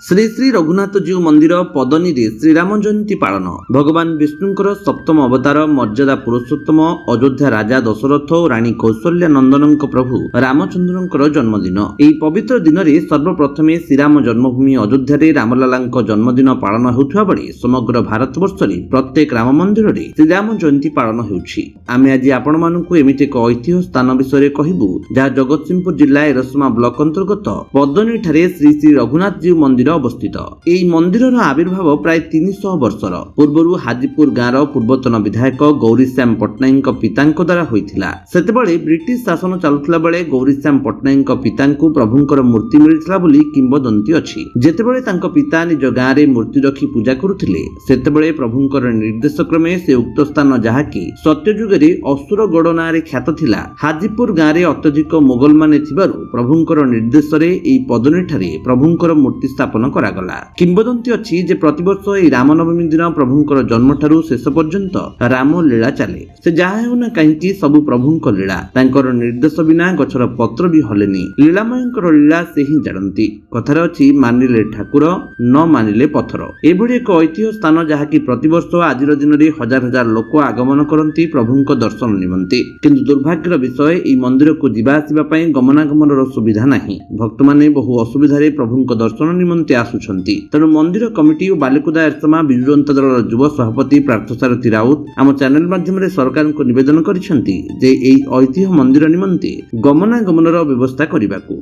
श्री श्री रघुनाथ जीव मंदिर पदनी रे श्रीराम जयंती पालन भगवान विष्णुंकर सप्तम अवतार मर्यादा पुरुषोत्तम अयोध्या राजा दशरथ और रानी कौशल्या नंदन प्रभु रामचंद्र जन्मदिन। यह पवित्र दिन में सर्वप्रथम श्रीराम जन्मभूमि अयोध्या रामलाला जन्मदिन पालन होता बेले समग्र भारतवर्ष में प्रत्येक राम मंदिर में श्रीराम जयंती पालन होमें आज आपण मानक एमती एक ऐतिह्य स्थान विषय कहूँ जहाँ जगतसिंहपुर जिला एरसमा ब्लॉक अंतर्गत पदनी ठारे श्री श्री रघुनाथ जीव मंदिर अवस्थित। यह मंदिर आविर्भाव प्राय 300 वर्षर पूर्व हाजीपुर गाँव पूर्वतन विधायक गौरीश्याम पट्टनायक पिता द्वारा होता। सेतेबेले ब्रिटिश शासन चलुला बेले गौरीश्याम पट्टनायक पिता प्रभुंकर मूर्ति मिलता बोली किंवदंती अच्छी। जेतेबेले तांको पिता निज गाँव में मूर्ति रखी पूजा करुथिले सेतेबेले प्रभुंकर निर्देश क्रमे से उक्त स्थान जहाँकि सत्ययुगे असुरगढ़ नाँ ख्यात थिला हाजीपुर गाँव में अत्यधिक मोगल माने थिबारु प्रभुंकर निर्देश रे एई पदनी ठारे प्रभुंकर मूर्ति स्थापन करागला। किंवदंती अच्छी जे प्रतिवर्ष एई रामनवमी दिन प्रभुंकर जन्म ठारू शेष पर्यंत राम लीला चले। से जहाँ हेउना कहीं सबु प्रभुंकर लीला तांकर निर्देश बिना गछर पत्र भी हलेनी। लीलामयंकर लीला से ही जानती। कथार अच्छी मानिले ठाकुर न मानिले पत्थर। एभली एक ऐतिह्य स्थान जहाँकि प्रतिवर्ष आज दिन में हजार हजार लोक आगमन करती प्रभुंक दर्शन निमंते। किंतु दुर्भाग्यर विषय एई मंदिर को जीवा आसिबा पई गमनागमन सुविधा नहीं। भक्त माने बहु असुविधा प्रभुंक दर्शन निमंते आसुछंती। तेणु मंदिर कमिटी और बालिकुदा एरसमा बिजु जनता दल युव सभापति पार्थसारथी राउत आम चैनल माध्यम से को निवेदन करिसेंती जे एई ऐतिह्य मंदिर निमंते गमनागमनर व्यवस्था करबाकू।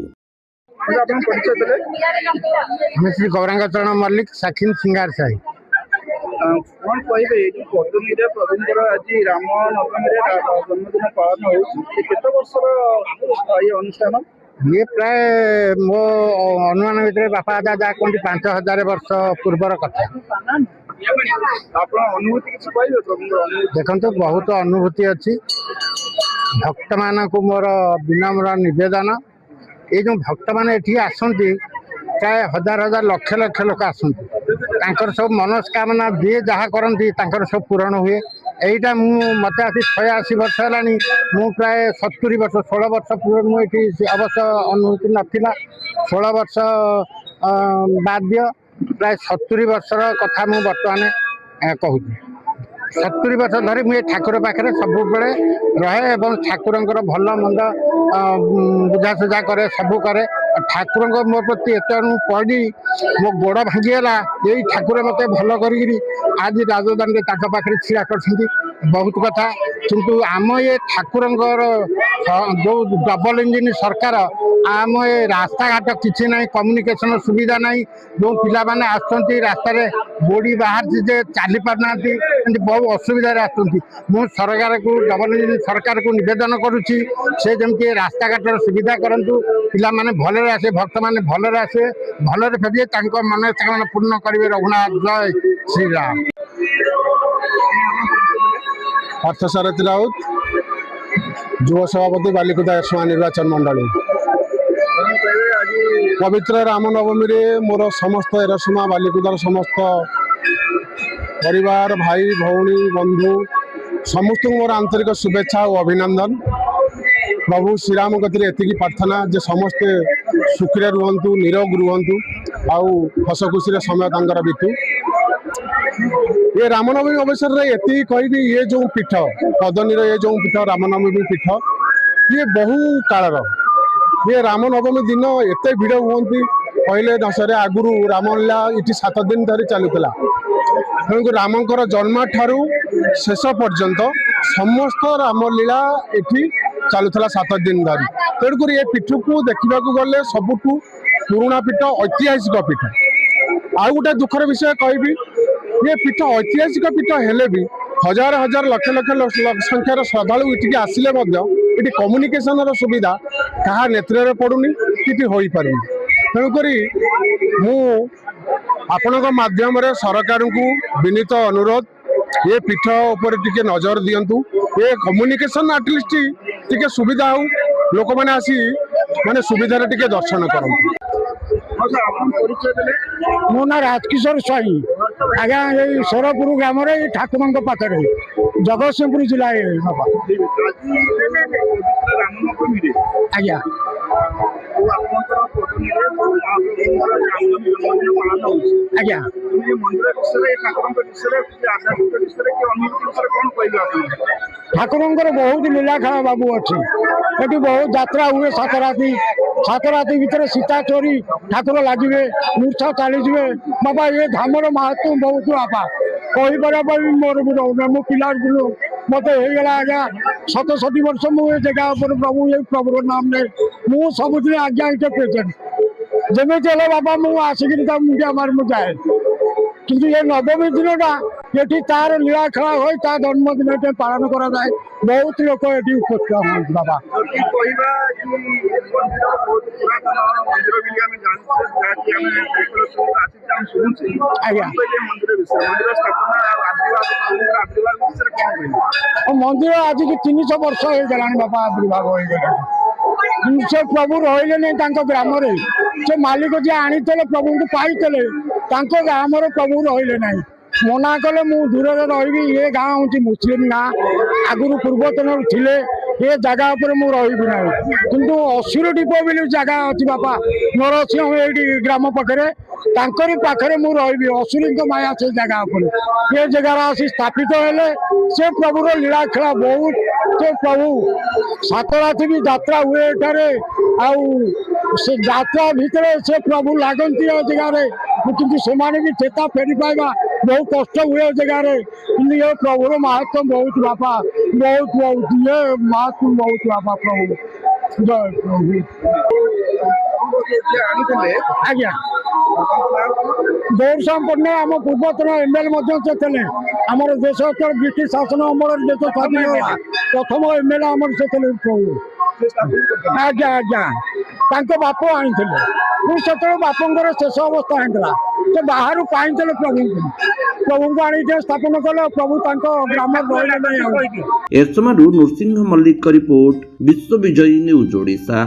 श्री गौरांगचरण मल्लिक साखिन सिंगार साई कौन कहे पदनी प्रभुंर आज राम नवमी जन्मदिन पालन होते वर्षर ये अनुष्ठान ये प्राय मो अनुमान भर बापा दादा कहते 5000 वर्ष पूर्वर कथा। देखो बहुत अनुभूति अच्छी भक्त मान को मोर विनम्र निवेदन ये जो भक्त मैंने ये आसती प्राय हजार हजार लक्ष लक्ष लोक आसती सब मनस्कामना जी जहाँ करती सब पूरण हुए। यहीटा मत आसी 86 वर्ष है मु प्राय 70 वर्ष 16 वर्ष पूर्व मुझे अवश्य अनुभूति नाला 16 वर्ष बाध्य प्राय 70 वर्षर कथा मु बर्तमान कहूँ 70 वर्ष धरी मुझे ठाकुर पाखे सब रहे और ठाकुर भल मंद बुझासुझा करे सबू करे ठाकुर मो प्रति एत पड़ी मो गोड़ भांगीगला यही ठाकुर मत भल करी आज राजधानी पाखे छिड़ा कर बहुत कथा। किंतु आम ये ठाकुर जो डबल इंजिन सरकार आम ये रास्ता घाट किसी ना कम्युनिकेशन सुविधा ना जो पिला माने आसुँच रास्तार बोड़ी बाहर जे चली पारना बहुत असुविधा आसुँच मु सरकार को डबल इंजिन सरकार को निवेदन करुच्ची से जमी रास्ता घाटर सुविधा करूँ पिला माने भलरे आसे भक्त माने भलरे आसे भलरे फेरिए मनोकामना पूर्ण करेंगे। रघुनाथ जय श्री राम। पार्थसारथी राउत युव सभापति बालिकुदा एरसमा निर्वाचन मंडली। पवित्र रामनवमी रे मोर समस्त एरसमा बालिकुदार समस्त परिवार भाई भौणी बंधु समस्त मोर आंतरिक शुभेच्छा और अभिनंदन। प्रभु श्रीराम गति एति प्रार्थना जे समस्ते सुखी रुहतु निरोग रुहतु आउ हस खुशी समय तांकर बीतु। ये रामनवमी अवसर में ये कहि ये जो पीठ पदनी ये जो पीठ रामनवमी पीठ ये बहु कालर ये रामनवमी दिन एत भिड़ हुई पहले दशरे आगुरी रामलीला ये 7 दिन धरी चलूला तेणुक रामकर जन्म ठारू शेष पर्यंत समस्त रामलीला ये चलूला 7 दिन धरी। तेणुक ये पीठ को देखा गले सबुठू पुराणा पीठ ऐतिहासिक पीठ। आउ गोटे दुखर विषय कहि ये पीठ ऐतिहासिक पीठ हेले भी हजार हजार लक्ष लक्ष संख्यार श्रद्धालु ये आसिले ये कम्युनिकेशन सुविधा क्या नेत्र पड़ूनी कि हो पार। तेणुक मु आपण माध्यम सरकार को विनीत अनुरोध ये पीठ उपर टिके नजर दिंतु ये कम्युनिकेशन एटलिस्ट टिके सुविधा हो लोक मैंने आसी माने सुविधार टिके दर्शन करते। ମାଉସା ଆପଣ ପରିଚୟ ଦେଲେ? ମୋ ନାଁ ରାଜକିଶୋର ସ୍ୱାଇଁ। ଆଜ୍ଞା ଏଇ ସୋରପୁର ଗ୍ରାମରେ ଏଇ ଠାକୁରଙ୍କ ପାଖରେ ଜଗତସିଂହପୁର ଜିଲ୍ଲା ବାପା। ଆଜି ପବିତ୍ର ରାମନବମୀରେ ଆଜ୍ଞା ଆପଣଙ୍କର ପଦନୀରେ ମହାପ୍ରଭୁଙ୍କର ଜନ୍ମଦିନ ପାଳନ ହଉଛି। ଆଜ୍ଞା ଏ ମନ୍ଦିର ବିଷୟରେ ଠାକୁରଙ୍କ ବିଷୟରେ ଆଧ୍ୟାତ୍ମିକ ବିଷୟରେ କି ଅନୁଭୂତି ବିଷୟରେ କଣ କହିବେ ଆପଣ? ଠାକୁରଙ୍କର ବହୁତ ଲୀଳାଖେଳ ବାବୁ ଅଛି। ଏଠି ବହୁତ ଯାତ୍ରା ହୁଏ। ସାତ ରାତି ଭିତରେ ସୀତା ଚୋରି ଠାକୁର ଲାଗିବେ, ମୂର୍ଚ୍ଛା ଚାଲିଯିବେ। ବାପା ଏ ଧାମର ମାହାତ୍ମ୍ୟ ବହୁତ ବାପା କହିପାରିବା ପାଇଁ ମୋର ବି ରହୁନି। ମୁଁ ପିଲା ଦିନୁ ମତେ ହେଇଗଲା ଆଜ୍ଞା 67 ବର୍ଷ। ମୁଁ ଏ ଜାଗା ଉପରେ ପ୍ରଭୁ ଏ ପ୍ରଭୁର ନାମ ନେଇ ମୁଁ ସବୁଦିନ ଆଜ୍ଞା ଏଠି ପ୍ରେଜେଣ୍ଟ। ଯେମିତି ହେଲେ ବାପା ମୁଁ ଆସିକିରି ତା ମୁଣ୍ଡିଆ ମାରି ମୁଁ ଯାଏ। କିନ୍ତୁ ଏ ନବମୀ ଦିନଟା ଏଠି ତାର ଲୀଳା ଖେଳା ହୋଇ ତା ଜନ୍ମଦିନ ଏଠି ପାଳନ କରାଯାଏ। ବହୁତ ଲୋକ ଏଠି ଉପସ୍ଥିତ ହୁଅନ୍ତି ବାବା। ଯଦି କହିବା କି ମନ୍ଦିର ବହୁତ ପୁରାତନ ମନ୍ଦିର ବୋଲି ଆମେ ଜାଣିଛୁ, ଯାହାକି ଆମେ ଆସିଛି ଆମେ ଶୁଣୁଛେ। ଆଜ୍ଞା। କଣ କହିବେ ମନ୍ଦିର ବିଷୟରେ, ମନ୍ଦିର ସ୍ଥାପନା ଆଉ ଆବିର୍ଭାବ ବିଷୟରେ କଣ କହିବେ? ମନ୍ଦିର ଆଜିକି 300 ବର୍ଷ ହେଇଗଲାଣି ବାପା ଆବିର୍ଭାବ ହେଇଗଲାଣି। ସେ ପ୍ରଭୁ ରହିଲେନି ତାଙ୍କ ଗ୍ରାମରେ। ସେ ମାଲିକ ଯିଏ ଆଣିଥିଲେ ପ୍ରଭୁଙ୍କୁ ପାଇଥିଲେ, ତାଙ୍କ ଗ୍ରାମରେ ପ୍ରଭୁ ରହିଲେ ନାହିଁ। ମନା କଲେ ମୁଁ ଦୂରରେ ରହିବି। ଏ ଗାଁ ହଉଛି ମୁସଲିମ ଗାଁ, ଆଗରୁ ପୂର୍ବତନରୁ ଥିଲେ। ଏ ଜାଗା ଉପରେ ମୁଁ ରହିବି ନାହିଁ। କିନ୍ତୁ ଅସୁର ଢିପ ବୋଲି ଜାଗା ଅଛି ବାପା ନରସିଂହ ଏଇଠି ଗ୍ରାମ ପାଖରେ, ତାଙ୍କରି ପାଖରେ ମୁଁ ରହିବି। ଅସୁରୀଙ୍କ ମାୟା ସେ ଜାଗା ଉପରେ ଏ ଜାଗାରେ ଆସି ସ୍ଥାପିତ ହେଲେ। ସେ ପ୍ରଭୁର ଲୀଳା ଖେଳା ବହୁତ। ସେ ପ୍ରଭୁ 7 ରାତି ବି ଯାତ୍ରା ହୁଏ ଏଠାରେ। ଆଉ ସେ ଯାତ୍ରା ଭିତରେ ସେ ପ୍ରଭୁ ଲାଗନ୍ତି ଏ ଜାଗାରେ। କିନ୍ତୁ ସେମାନେ ବି ଚେତା ଫେରି ପାଇବା ବହୁତ କଷ୍ଟ ହୁଏ ଏ ଜାଗାରେ। କିନ୍ତୁ ଏ ପ୍ରଭୁର ମାହାତ୍ମ୍ୟ ବହୁତ ବାପା ବହୁତ ବହୁତ ଇଏ ମାହାତ୍ମ୍ୟ ବହୁତ ବାପା ପ୍ରଭୁ। ଜୟ ପ୍ରଭୁ। ଯିଏ ଆଣିଥିଲେ ଆଜ୍ଞା ତାଙ୍କ ନାଁ କଣ? ଗୌରଶ୍ୟାମ ପଟ୍ଟନାୟକ ଆମ ପୂର୍ବତନ ଏମଏଲଏ ମଧ୍ୟ ସେ ଥିଲେ। ଆମର ଦେଶ ଯେତେବେଳେ ବ୍ରିଟିଶ ଶାସନ ଅମଳରେ ଦେଶ ସ୍ୱାଧୀନ ହେଲା, ପ୍ରଥମ ଏମଏଲଏ ଆମର ସେ ଥିଲେ ପ୍ରଭୁ। ସେ ସ୍ଥାପନ କରିଥିଲେ। ଆଜ୍ଞା ଆଜ୍ଞା ତାଙ୍କ ବାପ ଆଣିଥିଲେ। କିନ୍ତୁ ସେତେବେଳେ ବାପଙ୍କର ଶେଷ ଅବସ୍ଥା ହେଇଥିଲା। ସେ ବାହାରୁ ପାଇଥିଲେ ପ୍ରଭୁଙ୍କୁ ଆଣିକି ସ୍ଥାପନ କଲେ। ପ୍ରଭୁ ତାଙ୍କ ଗ୍ରାମରେ ରହିଲେ ନାହିଁ ଆଉ। ଏରସମାରୁ ନୃସିଂହ ମଲ୍ଲିକଙ୍କ ରିପୋର୍ଟ, ବିଶ୍ୱ ବିଜୟୀ ନ୍ୟୁଜ୍ ଓଡ଼ିଶା।